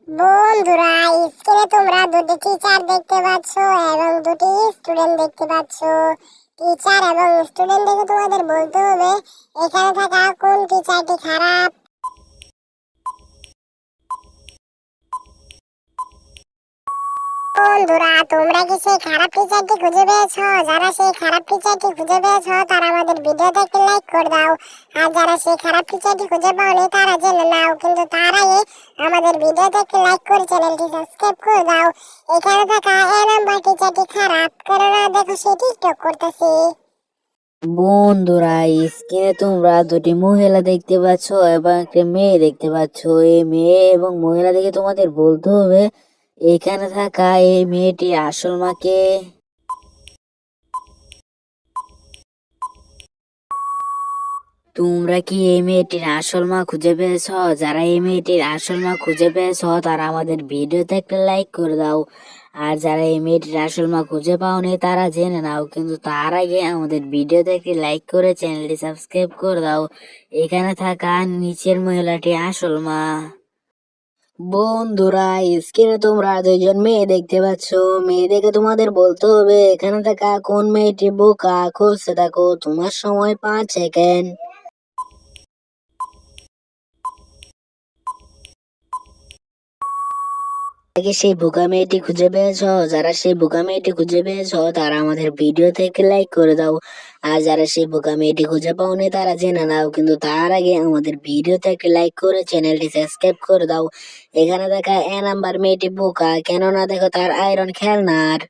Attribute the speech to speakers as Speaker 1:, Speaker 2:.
Speaker 1: বন্ধুরা, স্ক্রিনে তোমরা দুটি টিচার দেখতে পাচ্ছ এবং দুটি স্টুডেন্ট দেখতে পাচ্ছ। টিচার এবং স্টুডেন্ট দেখে তোমাদের বলতে হবে এখানে থাকা কোন টিচারটি খারাপ। বন্ধুরা, তোমরা কি সেই খারাপ টিচারটি খুঁজে পেয়েছো? যারা সেই খারাপ টিচারটি খুঁজে পেয়েছো তারা আমাদের ভিডিওতে একটি লাইক করে দাও। আর যারা সেই খারাপ টিচারটি খুঁজে পাওনি তারা জেনে নাও, কিন্তু তার আগে আমাদের ভিডিওতে একটি লাইক করে চ্যানেলটি সাবস্ক্রাইব করে দাও। এখানে থাকা এ নাম্বার টিচারটি খারাপ, কেননা দেখো সে টিকটক করতেছে।
Speaker 2: বন্ধুরা, স্ক্রিনে তোমরা দুটি মহিলা দেখতে পাচ্ছ এবং একটা মেয়ে দেখতে পাচ্ছ। এই মেয়ে এবং মহিলা দেখে তোমাদের বলতে হবে এখানে থাকা এই মেয়েটি আসল মাকে। তোমরা কি এই মেয়েটির আসল মা খুঁজে পেয়েছ? যারা এই মেয়েটির আসল মা খুঁজে পেয়েছ তারা আমাদের ভিডিওতে একটা লাইক করে দাও। আর যারা এই মেয়েটির আসল মা খুঁজে পাওনি তারা জেনে নাও, কিন্তু তার আগে আমাদের ভিডিওতে একটি লাইক করে চ্যানেলটি সাবস্ক্রাইব করে দাও। এখানে থাকা নিচের মহিলাটি আসল মা। বন্ধুরা, স্ক্রিনে তোমরা দুইজন মেয়ে দেখতে পাচ্ছ। মেয়ে দেখে তোমাদের বলতে হবে এখানে থাকা কোন মেয়েটি বোকা। খুঁজতে থাকো, তোমার সময় 5 সেকেন্ড। সেই বোকা মেয়েটি খুঁজে পেয়েছো? যারা সেই বোকা মেয়েটি খুঁজে পেয়েছো তারা আমাদের ভিডিও থেকে লাইক করে দাও। আর যারা সেই বোকা মেয়েটি খুঁজে পাওনি তারা জেনে নাও, কিন্তু তার আগে আমাদের ভিডিও থেকে লাইক করে চ্যানেলটি সাবস্ক্রাইব করে দাও। এখানে দেখা এ নাম্বার মেয়েটি বোকা, কেননা দেখো তার আয়রন খেলনার।